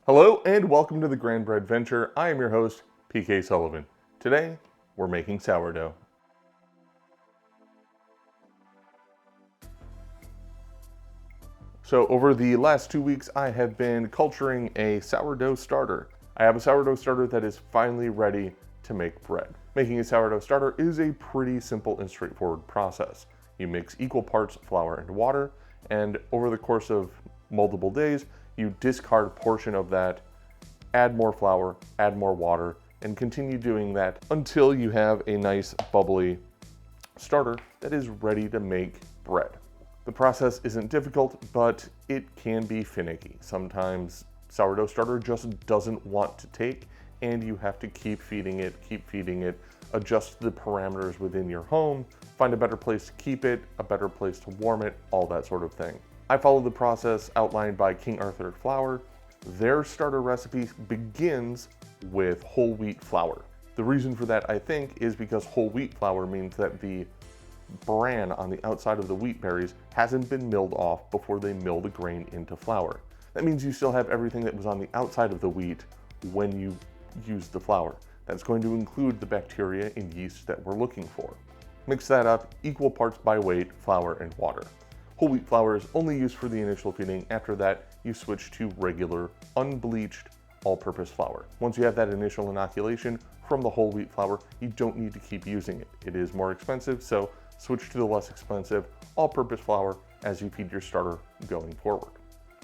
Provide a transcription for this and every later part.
Hello and welcome to the BreAdventure. I am your host, PK Sullivan. Today, we're making sourdough. So over the last 2 weeks, I have been culturing a sourdough starter. I have a sourdough starter that is finally ready to make bread. Making a sourdough starter is a pretty simple and straightforward process. You mix equal parts flour and water, and over the course of multiple days, you discard a portion of that, add more flour, add more water, and continue doing that until you have a nice bubbly starter that is ready to make bread. The process isn't difficult, but it can be finicky. Sometimes sourdough starter just doesn't want to take, and you have to keep feeding it, adjust the parameters within your home, find a better place to keep it, a better place to warm it, all that sort of thing. I follow the process outlined by King Arthur Flour. Their starter recipe begins with whole wheat flour. The reason for that, I think, is because whole wheat flour means that the bran on the outside of the wheat berries hasn't been milled off before they mill the grain into flour. That means you still have everything that was on the outside of the wheat when you use the flour. That's going to include the bacteria and yeast that we're looking for. Mix that up, equal parts by weight, flour and water. Whole wheat flour is only used for the initial feeding. After that, you switch to regular, unbleached, all-purpose flour. Once you have that initial inoculation from the whole wheat flour, you don't need to keep using it. It is more expensive, so switch to the less expensive all-purpose flour as you feed your starter going forward.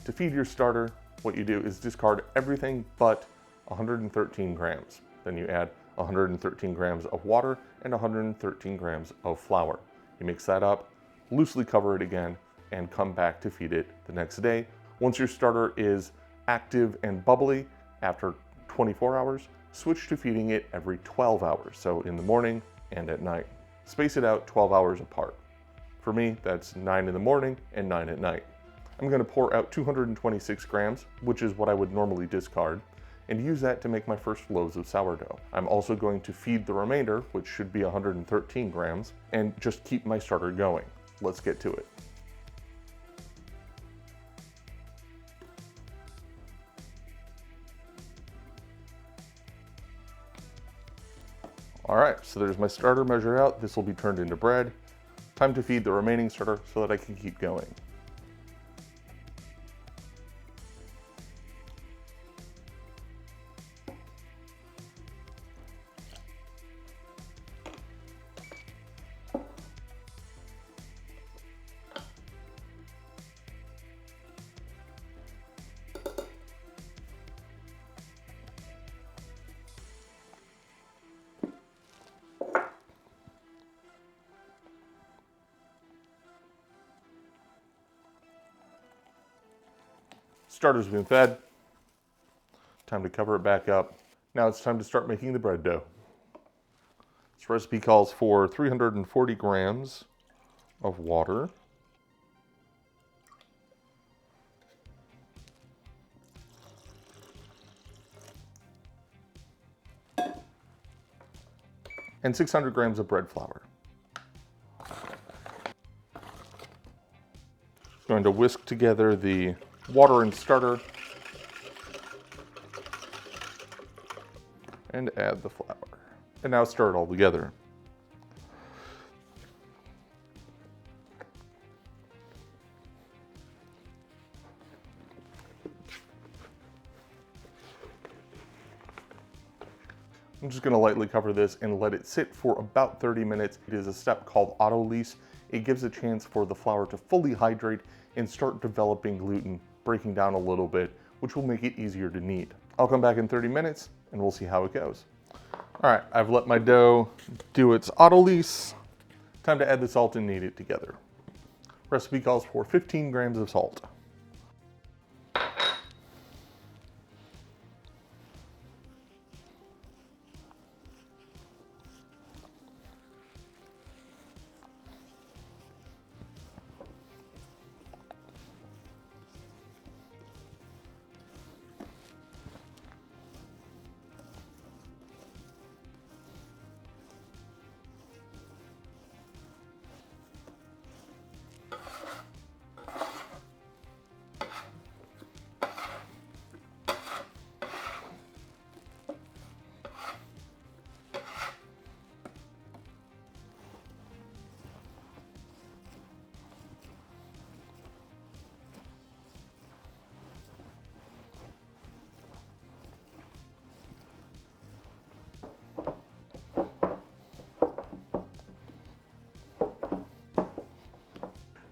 To feed your starter, what you do is discard everything but 113 grams. Then you add 113 grams of water and 113 grams of flour. You mix that up, loosely cover it again, and come back to feed it the next day. Once your starter is active and bubbly, after 24 hours, switch to feeding it every 12 hours, so in the morning and at night. Space it out 12 hours apart. For me, that's 9 in the morning and 9 at night. I'm going to pour out 226 grams, which is what I would normally discard, and use that to make my first loaves of sourdough. I'm also going to feed the remainder, which should be 113 grams, and just keep my starter going. Let's get to it. All right, so there's my starter measure out. This will be turned into bread. Time to feed the remaining starter so that I can keep going. Starter's been fed. Time to cover it back up. Now it's time to start making the bread dough. This recipe calls for 340 grams of water, and 600 grams of bread flour. Going to whisk together the water and starter and add the flour. And now stir it all together. I'm just going to lightly cover this and let it sit for about 30 minutes. It is a step called Autolyse. It gives a chance for the flour to fully hydrate and start developing gluten, breaking down a little bit, which will make it easier to knead. I'll come back in 30 minutes and we'll see how it goes. All right, I've let my dough do its Autolyse. Time to add the salt and knead it together. Recipe calls for 15 grams of salt.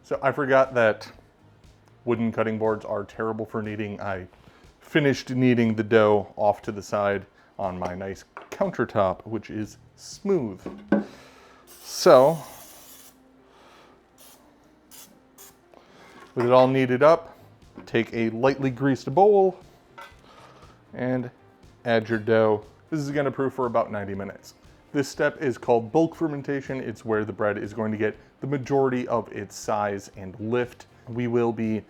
So I forgot that wooden cutting boards are terrible for kneading. I finished kneading the dough off to the side on my nice countertop, which is smooth. So, with it all kneaded up, take a lightly greased bowl and add your dough. This is gonna brew for about 90 minutes. This step is called bulk fermentation. It's where the bread is going to get the majority of its size and lift. We will be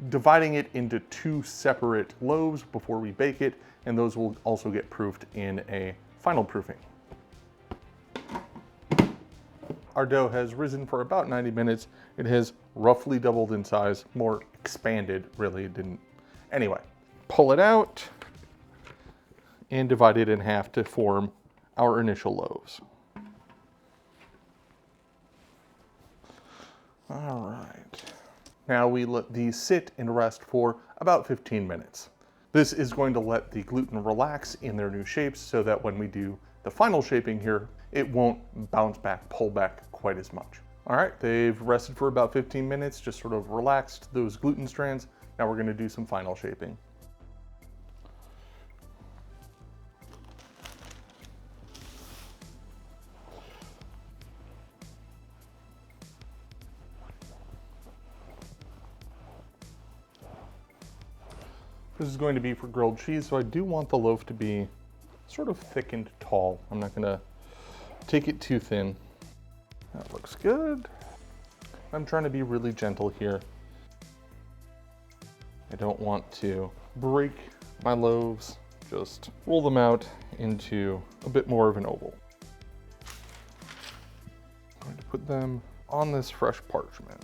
dividing it into 2 separate loaves before we bake it, and those will also get proofed in a final proofing. Our dough has risen for about 90 minutes. It has roughly doubled in size, more expanded, really. It didn't. Anyway, pull it out and divide it in half to form our initial loaves. All right. Now we let these sit and rest for about 15 minutes. This is going to let the gluten relax in their new shapes so that when we do the final shaping here, it won't bounce back, pull back quite as much. All right, they've rested for about 15 minutes, just sort of relaxed those gluten strands. Now we're gonna do some final shaping. This is going to be for grilled cheese, so I do want the loaf to be sort of thick and tall. I'm not gonna take it too thin. That looks good. I'm trying to be really gentle here. I don't want to break my loaves, just roll them out into a bit more of an oval. I'm going to put them on this fresh parchment.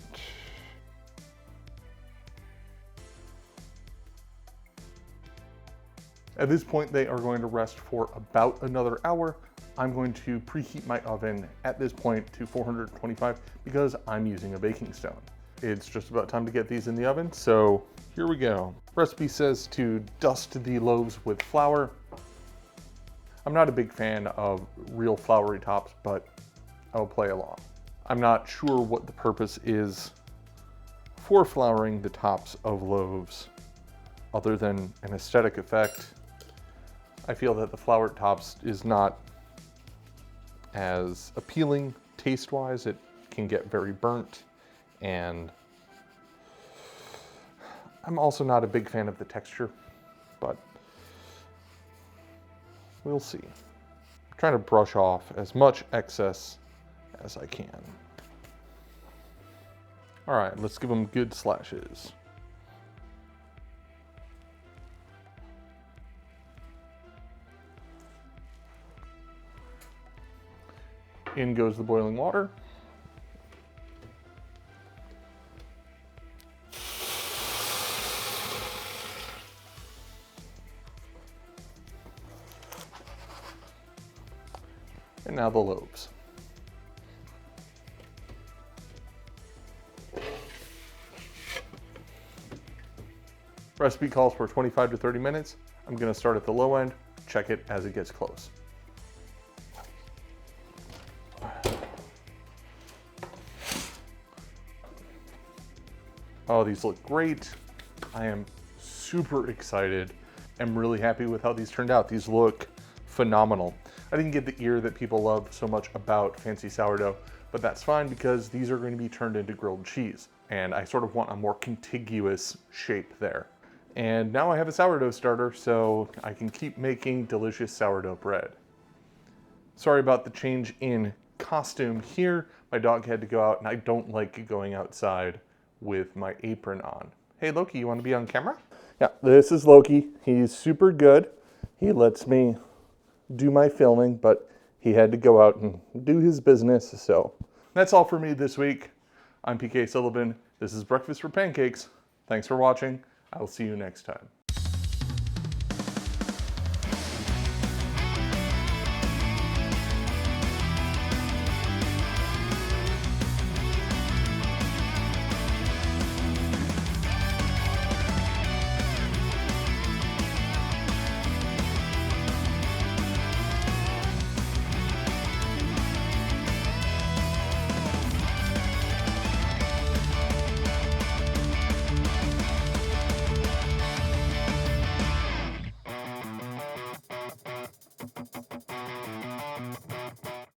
At this point, they are going to rest for about another hour. I'm going to preheat my oven at this point to 425 because I'm using a baking stone. It's just about time to get these in the oven, so here we go. Recipe says to dust the loaves with flour. I'm not a big fan of real floury tops, but I'll play along. I'm not sure what the purpose is for flouring the tops of loaves other than an aesthetic effect. I feel that the floured tops is not as appealing taste-wise. It can get very burnt, and I'm also not a big fan of the texture, but we'll see. I'm trying to brush off as much excess as I can. All right, let's give them good slashes. In goes the boiling water. And now the loaves. Recipe calls for 25 to 30 minutes. I'm going to start at the low end, check it as it gets close. Oh, these look great. I am super excited. I'm really happy with how these turned out. These look phenomenal. I didn't get the ear that people love so much about fancy sourdough, but that's fine because these are going to be turned into grilled cheese. And I sort of want a more contiguous shape there. And now I have a sourdough starter, so I can keep making delicious sourdough bread. Sorry about the change in costume here. My dog had to go out, and I don't like going outside with my apron on. Hey Loki, you want to be on camera? Yeah, this is Loki. He's super good. He lets me do my filming, but he had to go out and do his business, so. That's all for me this week. I'm PK Sullivan. This is Breakfast for Pancakes. Thanks for watching. I will see you next time.